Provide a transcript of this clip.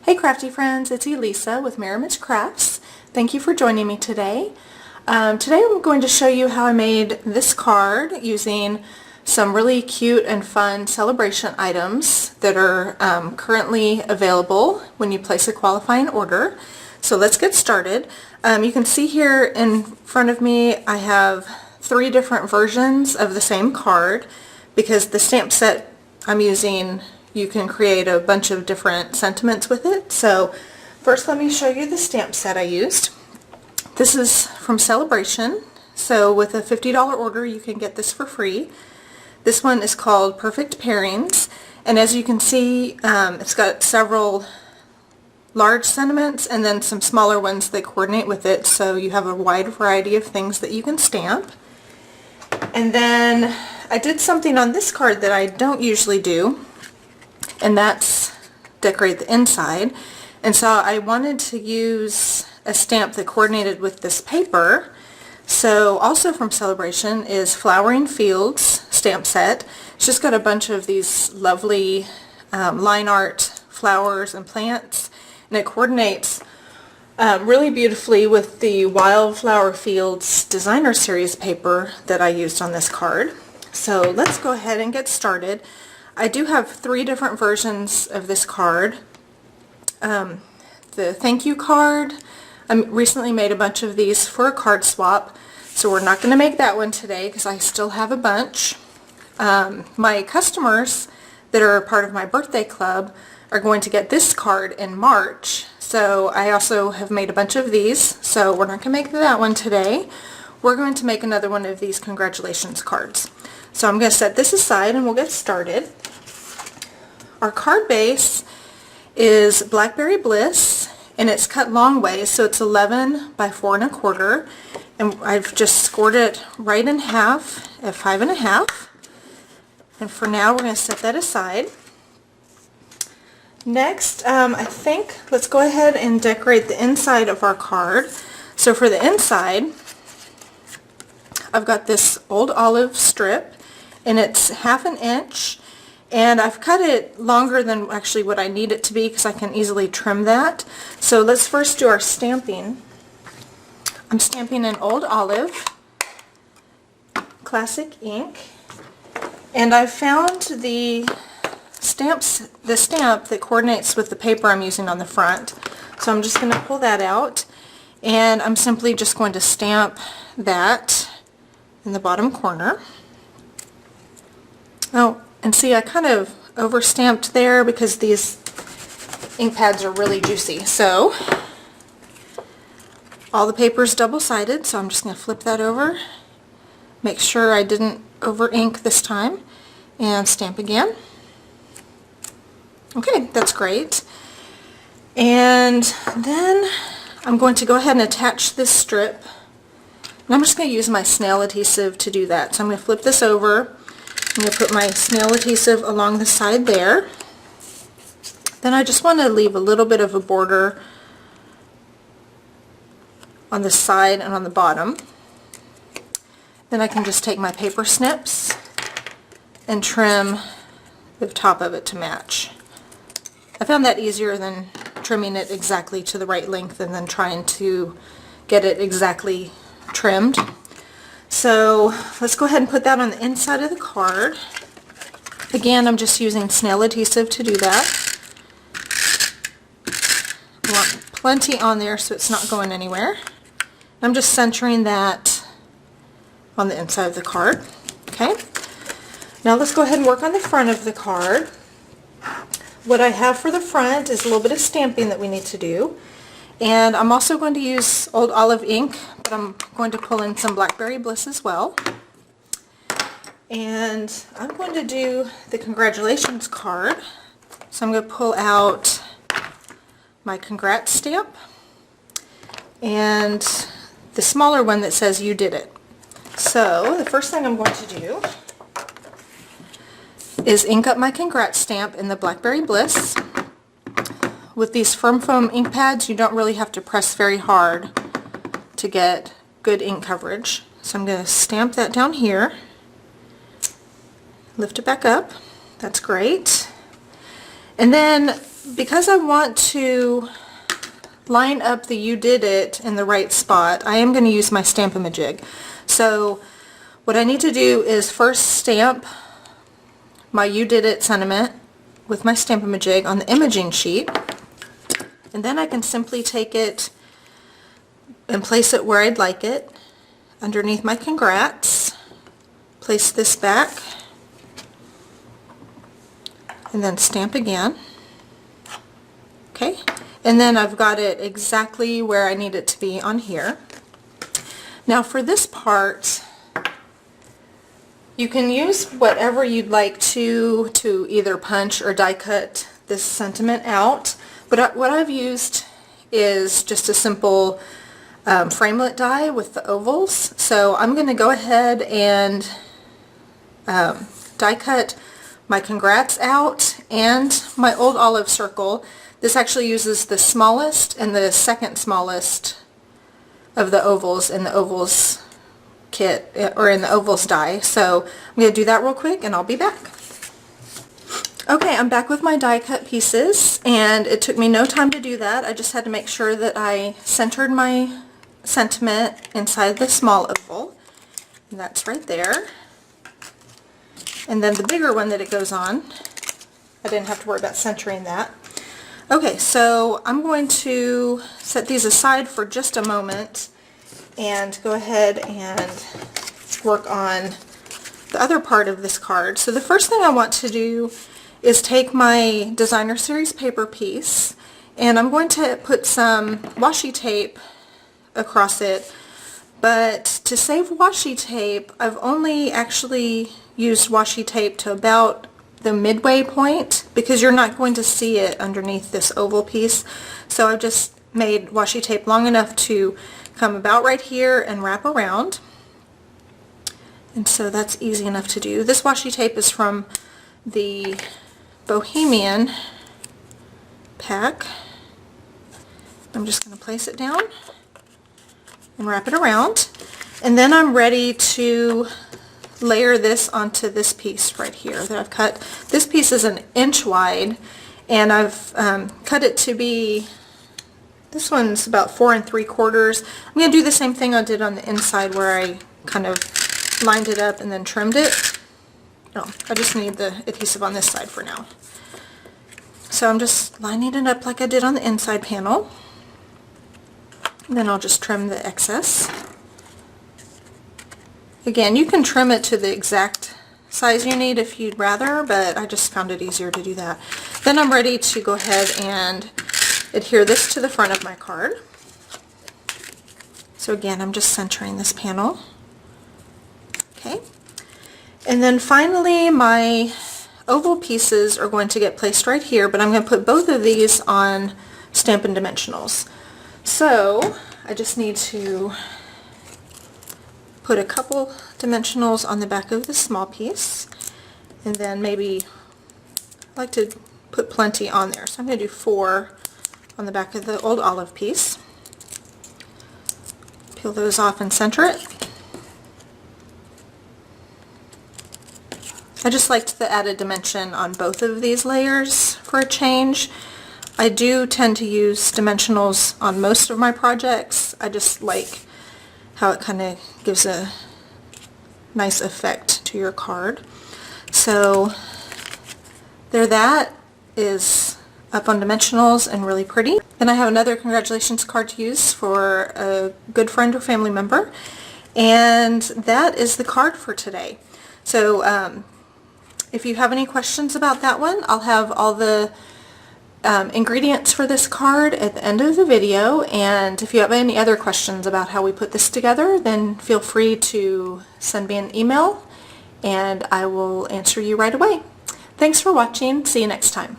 Hey crafty friends, it's Elisa with Merriman's Crafts. Thank you for joining me today. Today I'm going to show you how I made this card using some really cute and fun celebration items that are currently available when you place a qualifying order. So let's get started. You can see here in front of me I have 3 different versions of the same card because the stamp set I'm using, you can create a bunch of different sentiments with it. So first let me show you the stamp set I used. This is from Celebration, so with a $50 order you can get this for free. This one is called Perfect Pairings, and as you can see it's got several large sentiments and then some smaller ones that coordinate with it, so you have a wide variety of things that you can stamp. And then I did something on this card that I don't usually do, and that's decorate the inside. And so I wanted to use a stamp that coordinated with this paper. So also from Celebration is Flowering Fields stamp set. It's just got a bunch of these lovely line art flowers and plants, and it coordinates really beautifully with the Wildflower Fields Designer Series paper that I used on this card. So let's go ahead and get started. I do have 3 different versions of this card. The thank you card, I recently made a bunch of these for a card swap, so we're not going to make that one today because I still have a bunch. My customers that are a part of my birthday club are going to get this card in March, so I also have made a bunch of these, so we're not going to make that one today. We're going to make another one of these congratulations cards. So I'm going to set this aside and we'll get started. Our card base is Blackberry Bliss, and it's cut long ways, so it's 11 by 4 1/4, and I've just scored it right in half at 5 1/2. And for now we're going to set that aside. Next, I think let's go ahead and decorate the inside of our card. So for the inside, I've got this old olive strip, and it's 1/2 inch, and I've cut it longer than actually what I need it to be because I can easily trim that. So let's first do our stamping. I'm stamping in Old Olive Classic ink, and I've found the stamp that coordinates with the paper I'm using on the front. So I'm just going to pull that out, and I'm simply just going to stamp that in the bottom corner. Oh, and see, I kind of over stamped there because these ink pads are really juicy. So all the paper is double-sided, so I'm just going to flip that over, make sure I didn't over ink this time, and stamp again. Okay, that's great. And then I'm going to go ahead and attach this strip, and I'm just going to use my snail adhesive to do that. So I'm going to flip this over. I'm going to put my snail adhesive along the side there. Then I just want to leave a little bit of a border on the side and on the bottom. Then I can just take my paper snips and trim the top of it to match. I found that easier than trimming it exactly to the right length and then trying to get it exactly trimmed. So let's go ahead and put that on the inside of the card. Again, I'm just using snail adhesive to do that. I want plenty on there so it's not going anywhere. I'm just centering that on the inside of the card. Okay. Now let's go ahead and work on the front of the card. What I have for the front is a little bit of stamping that we need to do. And I'm also going to use Old Olive ink, but I'm going to pull in some Blackberry Bliss as well. And I'm going to do the congratulations card. So I'm going to pull out my congrats stamp and the smaller one that says you did it. So the first thing I'm going to do is ink up my congrats stamp in the Blackberry Bliss. With these firm foam ink pads, you don't really have to press very hard to get good ink coverage. So I'm going to stamp that down here, lift it back up. That's great. And then because I want to line up the "You Did It" in the right spot, I am going to use my Stamp-A-Majig. So what I need to do is first stamp my "You Did It" sentiment with my Stamp-A-Majig on the imaging sheet, and then I can simply take it and place it where I'd like it, underneath my congrats, place this back, and then stamp again. Okay, and then I've got it exactly where I need it to be on here. Now for this part, you can use whatever you'd like to either punch or die cut this sentiment out, but what I've used is just a simple framelit die with the ovals. So I'm going to go ahead and die cut my congrats out and my old olive circle. This actually uses the smallest and the second smallest of the ovals in the ovals kit, or in the ovals die. So I'm going to do that real quick and I'll be back. Okay, I'm back with my die cut pieces, and it took me no time to do that. I just had to make sure that I centered my sentiment inside the small oval, and that's right there. And then the bigger one that it goes on, I didn't have to worry about centering that. Okay, so I'm going to set these aside for just a moment and go ahead and work on the other part of this card. So the first thing I want to do is take my Designer Series paper piece, and I'm going to put some washi tape across it. But to save washi tape, I've only actually used washi tape to about the midway point, because you're not going to see it underneath this oval piece. So I've just made washi tape long enough to come about right here and wrap around. And so that's easy enough to do. This washi tape is from the Bohemian pack. I'm just going to place it down and wrap it around. And then I'm ready to layer this onto this piece right here that I've cut. This piece is 1 inch wide, and I've cut it to be, this one's about 4 3/4. I'm going to do the same thing I did on the inside where I kind of lined it up and then trimmed it. No, I just need the adhesive on this side for now. So I'm just lining it up like I did on the inside panel. And then I'll just trim the excess. Again, you can trim it to the exact size you need if you'd rather, but I just found it easier to do that. Then I'm ready to go ahead and adhere this to the front of my card. So again, I'm just centering this panel. Okay. And then finally, my oval pieces are going to get placed right here, but I'm going to put both of these on Stampin' Dimensionals. So I just need to put a couple dimensionals on the back of this small piece, and then maybe I like to put plenty on there. So I'm going to do 4 on the back of the old olive piece. Peel those off and center it. I just liked the added dimension on both of these layers for a change. I do tend to use dimensionals on most of my projects. I just like how it kind of gives a nice effect to your card. So there, that is up on dimensionals and really pretty. Then I have another congratulations card to use for a good friend or family member, and that is the card for today. So if you have any questions about that one, I'll have all the ingredients for this card at the end of the video, and if you have any other questions about how we put this together, then feel free to send me an email and I will answer you right away. Thanks for watching. See you next time.